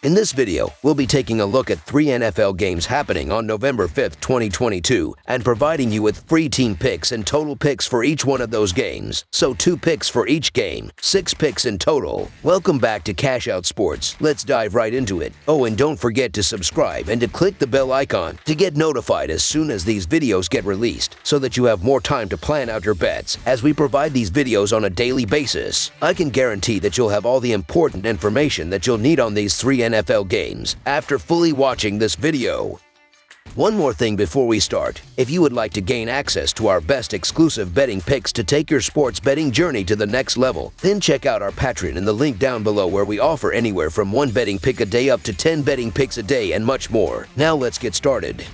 In this video, we'll be taking a look at 3 NFL games happening on November 5th, 2022, and providing you with free team picks and total picks for each one of those games. So 2 picks for each game, 6 picks in total. Welcome back to Cash Out Sports. Let's dive right into it. Oh, and don't forget to subscribe and to click the bell icon to get notified as soon as these videos get released, so that you have more time to plan out your bets as we provide these videos on a daily basis. I can guarantee that you'll have all the important information that you'll need on these 3 NFL games after fully watching this video. One more thing before we start. If you would like to gain access to our best exclusive betting picks to take your sports betting journey to the next level, then check out our Patreon in the link down below, where we offer anywhere from 1 betting pick a day up to 10 betting picks a day and much more. Now let's get started.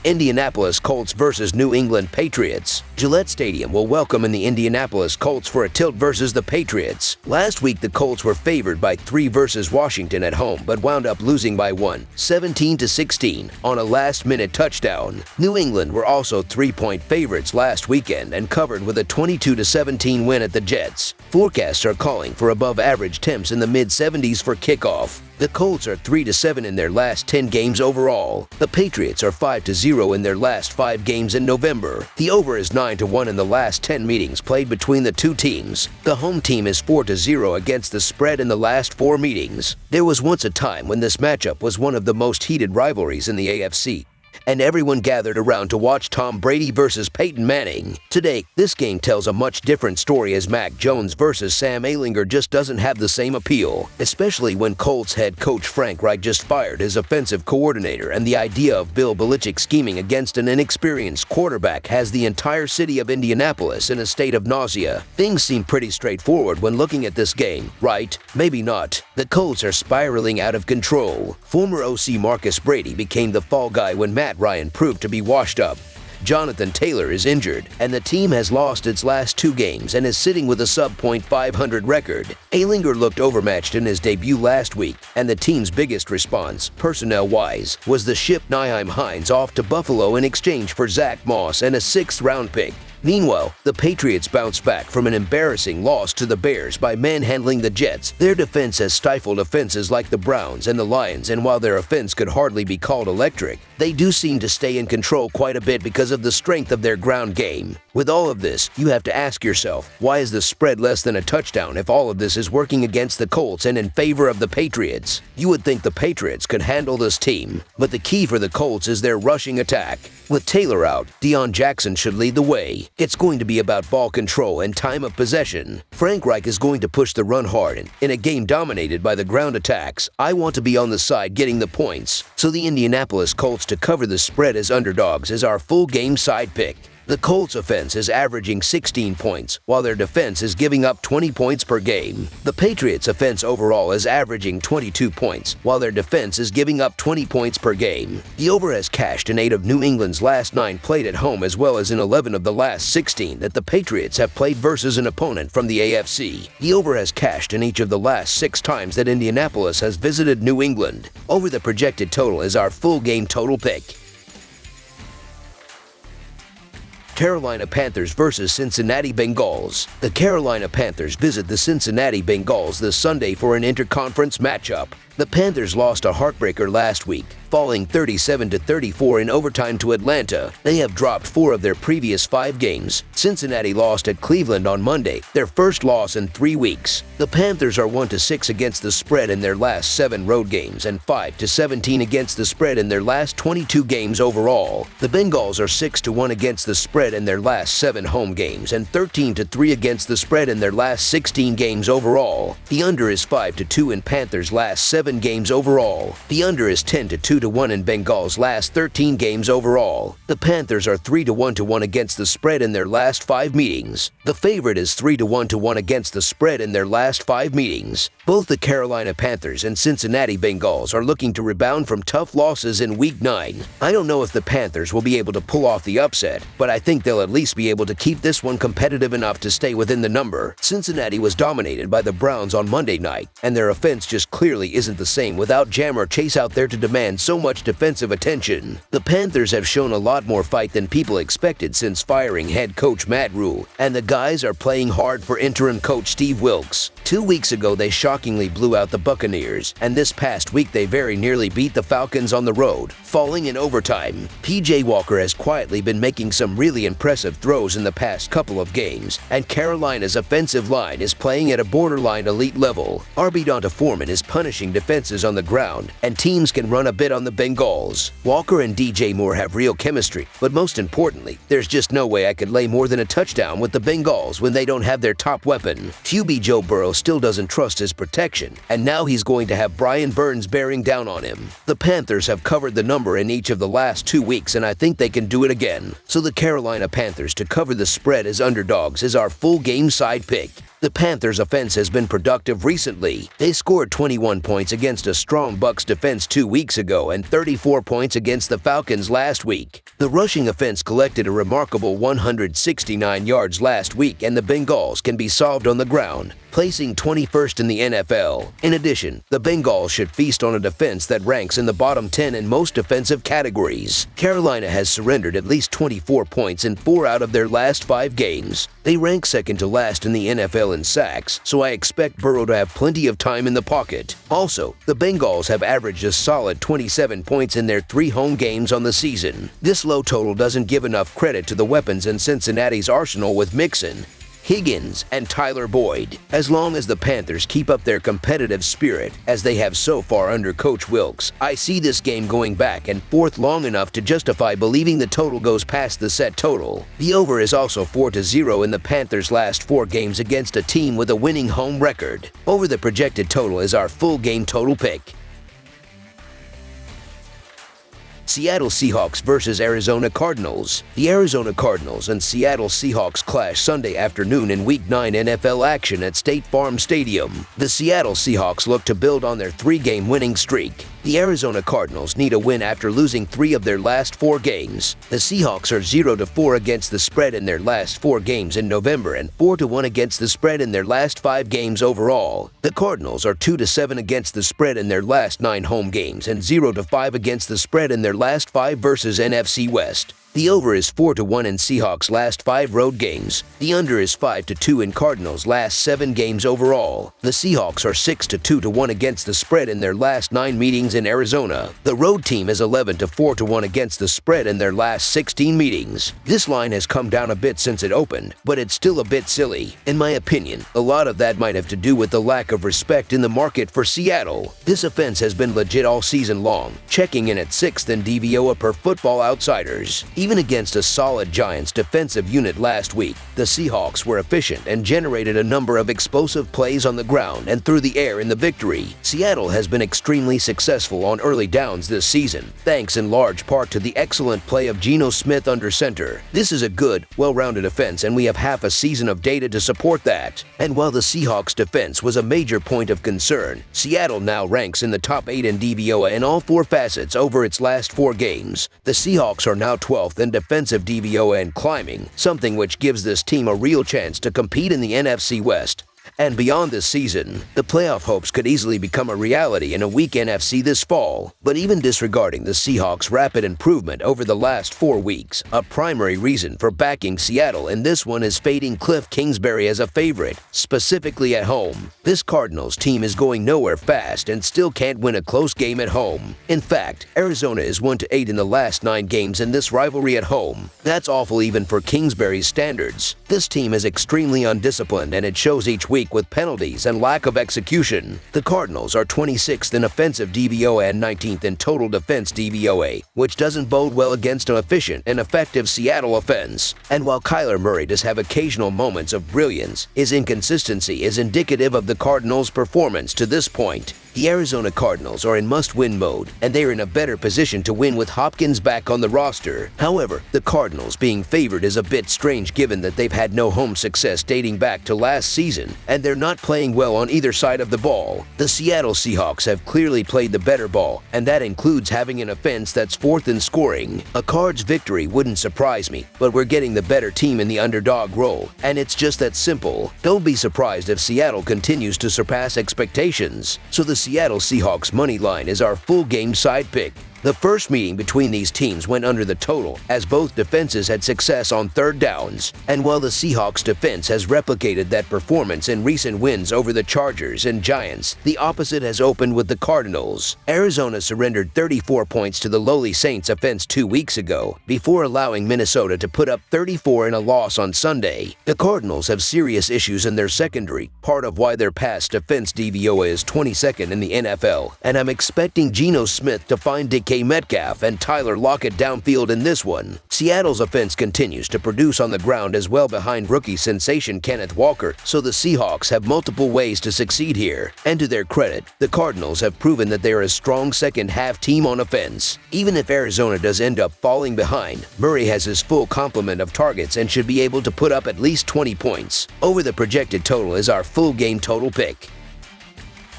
Indianapolis Colts versus New England Patriots. Gillette Stadium will welcome in the Indianapolis Colts for a tilt versus the Patriots. Last week, the Colts were favored by 3 versus Washington at home, but wound up losing by 1, 17-16, on a last-minute touchdown. New England were also 3-point favorites last weekend and covered with a 22-17 win at the Jets. Forecasts are calling for above-average temps in the mid-70s for kickoff. The Colts are 3-7 in their last 10 games overall. The Patriots are 5-0 in their last 5 games in November. The over is 9-1 in the last 10 meetings played between the two teams. The home team is 4-0 against the spread in the last 4 meetings. There was once a time when this matchup was one of the most heated rivalries in the AFC, and everyone gathered around to watch Tom Brady versus Peyton Manning. Today, this game tells a much different story, as Mac Jones versus Sam Ehlinger just doesn't have the same appeal, especially when Colts head coach Frank Reich just fired his offensive coordinator, and the idea of Bill Belichick scheming against an inexperienced quarterback has the entire city of Indianapolis in a state of nausea. Things seem pretty straightforward when looking at this game, right? Maybe not. The Colts are spiraling out of control. Former OC Marcus Brady became the fall guy when Matt Ryan proved to be washed up. Jonathan Taylor is injured, and the team has lost its last 2 games and is sitting with a sub-.500 record. Ehlinger looked overmatched in his debut last week, and the team's biggest response, personnel-wise, was to ship Nyheim Hines off to Buffalo in exchange for Zach Moss and a 6th-round pick. Meanwhile, the Patriots bounced back from an embarrassing loss to the Bears by manhandling the Jets. Their defense has stifled offenses like the Browns and the Lions, and while their offense could hardly be called electric, they do seem to stay in control quite a bit because of the strength of their ground game. With all of this, you have to ask yourself, why is the spread less than a touchdown if all of this is working against the Colts and in favor of the Patriots? You would think the Patriots could handle this team, but the key for the Colts is their rushing attack. With Taylor out, Deion Jackson should lead the way. It's going to be about ball control and time of possession. Frank Reich is going to push the run hard, in a game dominated by the ground attacks. I want to be on the side getting the points, so the Indianapolis Colts to cover the spread as underdogs is our full game side pick. The Colts offense is averaging 16 points, while their defense is giving up 20 points per game. The Patriots offense overall is averaging 22 points, while their defense is giving up 20 points per game. The over has cashed in 8 of New England's last 9 played at home, as well as in 11 of the last 16 that the Patriots have played versus an opponent from the AFC. The over has cashed in each of the last 6 times that Indianapolis has visited New England. Over the projected total is our full game total pick. Carolina Panthers versus Cincinnati Bengals. The Carolina Panthers visit the Cincinnati Bengals this Sunday for an interconference matchup. The Panthers lost a heartbreaker last week, falling 37-34 in overtime to Atlanta. They have dropped 4 of their previous 5 games. Cincinnati lost at Cleveland on Monday, their first loss in 3 weeks. The Panthers are 1-6 against the spread in their last 7 road games and 5-17 against the spread in their last 22 games overall. The Bengals are 6-1 against the spread in their last 7 home games and 13-3 against the spread in their last 16 games overall. The under is 5-2 in Panthers' last 7 games overall. The under is 10-2-1 in Bengals' last 13 games overall. The Panthers are 3-1 against the spread in their last 5 meetings. The favorite is 3-1 against the spread in their last 5 meetings. Both the Carolina Panthers and Cincinnati Bengals are looking to rebound from tough losses in Week 9. I don't know if the Panthers will be able to pull off the upset, but I think they'll at least be able to keep this one competitive enough to stay within the number. Cincinnati was dominated by the Browns on Monday night, and their offense just clearly isn't isn't the same without Jammer Chase out there to demand so much defensive attention. The Panthers have shown a lot more fight than people expected since firing head coach Matt Rule, and the guys are playing hard for interim coach Steve Wilks. 2 weeks ago, they shockingly blew out the Buccaneers, and this past week they very nearly beat the Falcons on the road, falling in overtime. P.J. Walker has quietly been making some really impressive throws in the past couple of games, and Carolina's offensive line is playing at a borderline elite level. RB Donta Foreman is punishing defenses on the ground, and teams can run a bit on the Bengals. Walker and DJ Moore have real chemistry, but most importantly, there's just no way I could lay more than a touchdown with the Bengals when they don't have their top weapon. QB Joe Burrow still doesn't trust his protection, and now he's going to have Brian Burns bearing down on him. The Panthers have covered the number in each of the last 2 weeks, and I think they can do it again. So the Carolina Panthers to cover the spread as underdogs is our full game side pick. The Panthers' offense has been productive recently. They scored 21 points against a strong Bucs defense 2 weeks ago and 34 points against the Falcons last week. The rushing offense collected a remarkable 169 yards last week, and the Bengals can be solved on the ground, placing 21st in the NFL. In addition, the Bengals should feast on a defense that ranks in the bottom 10 in most defensive categories. Carolina has surrendered at least 24 points in 4 out of their last 5 games. They rank second to last in the NFL in sacks, so I expect Burrow to have plenty of time in the pocket. Also, the Bengals have averaged a solid 27 points in their 3 home games on the season. This low total doesn't give enough credit to the weapons in Cincinnati's arsenal with Mixon, Higgins, and Tyler Boyd. As long as the Panthers keep up their competitive spirit, as they have so far under Coach Wilks, I see this game going back and forth long enough to justify believing the total goes past the set total. The over is also 4-0 in the Panthers' last 4 games against a team with a winning home record. Over the projected total is our full game total pick. Seattle Seahawks versus Arizona Cardinals. The Arizona Cardinals and Seattle Seahawks clash Sunday afternoon in Week 9 NFL action at State Farm Stadium. The Seattle Seahawks look to build on their 3-game winning streak. The Arizona Cardinals need a win after losing 3 of their last 4 games. The Seahawks are 0-4 against the spread in their last 4 games in November and 4-1 against the spread in their last 5 games overall. The Cardinals are 2-7 against the spread in their last 9 home games and 0-5 against the spread in their last 5 versus NFC West. The over is 4-1 in Seahawks' last 5 road games. The under is 5-2 in Cardinals' last 7 games overall. The Seahawks are 6-2-1 against the spread in their last 9 meetings in Arizona. The road team is 11-4-1 against the spread in their last 16 meetings. This line has come down a bit since it opened, but it's still a bit silly. In my opinion, a lot of that might have to do with the lack of respect in the market for Seattle. This offense has been legit all season long, checking in at 6th in DVOA per Football Outsiders. Even against a solid Giants defensive unit last week, the Seahawks were efficient and generated a number of explosive plays on the ground and through the air in the victory. Seattle has been extremely successful on early downs this season, thanks in large part to the excellent play of Geno Smith under center. This is a good, well-rounded offense, and we have half a season of data to support that. And while the Seahawks defense was a major point of concern, Seattle now ranks in the top 8 in DVOA in all 4 facets over its last 4 games. The Seahawks are now 12th in defensive DVOA and climbing, something which gives this team a real chance to compete in the NFC West. And beyond this season, the playoff hopes could easily become a reality in a weak NFC this fall. But even disregarding the Seahawks' rapid improvement over the last 4 weeks, a primary reason for backing Seattle in this one is fading Cliff Kingsbury as a favorite, specifically at home. This Cardinals team is going nowhere fast and still can't win a close game at home. In fact, Arizona is 1-8 in the last 9 games in this rivalry at home. That's awful even for Kingsbury's standards. This team is extremely undisciplined, and it shows each week with penalties and lack of execution. The Cardinals are 26th in offensive DVOA and 19th in total defense DVOA, which doesn't bode well against an efficient and effective Seattle offense. And while Kyler Murray does have occasional moments of brilliance, his inconsistency is indicative of the Cardinals' performance to this point. The Arizona Cardinals are in must-win mode, and they are in a better position to win with Hopkins back on the roster. However, the Cardinals being favored is a bit strange given that they've had no home success dating back to last season, and they're not playing well on either side of the ball. The Seattle Seahawks have clearly played the better ball, and that includes having an offense that's 4th in scoring. A Cards victory wouldn't surprise me, but we're getting the better team in the underdog role, and it's just that simple. Don't be surprised if Seattle continues to surpass expectations. So the Seattle Seahawks money line is our full game side pick. The first meeting between these teams went under the total as both defenses had success on third downs. And while the Seahawks defense has replicated that performance in recent wins over the Chargers and Giants, the opposite has opened with the Cardinals. Arizona surrendered 34 points to the lowly Saints offense 2 weeks ago, before allowing Minnesota to put up 34 in a loss on Sunday. The Cardinals have serious issues in their secondary, part of why their pass defense DVOA is 22nd in the NFL, and I'm expecting Geno Smith to find DK Metcalf and Tyler Lockett downfield in this one. Seattle's offense continues to produce on the ground as well behind rookie sensation Kenneth Walker, so the Seahawks have multiple ways to succeed here. And to their credit, the Cardinals have proven that they are a strong second-half team on offense. Even if Arizona does end up falling behind, Murray has his full complement of targets and should be able to put up at least 20 points. Over the projected total is our full game total pick.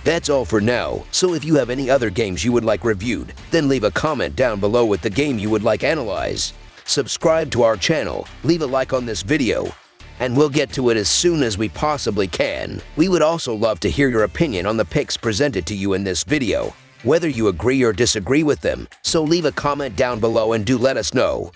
That's all for now, so if you have any other games you would like reviewed, then leave a comment down below with the game you would like analyzed. Subscribe to our channel, leave a like on this video, and we'll get to it as soon as we possibly can. We would also love to hear your opinion on the picks presented to you in this video, whether you agree or disagree with them, so leave a comment down below and do let us know.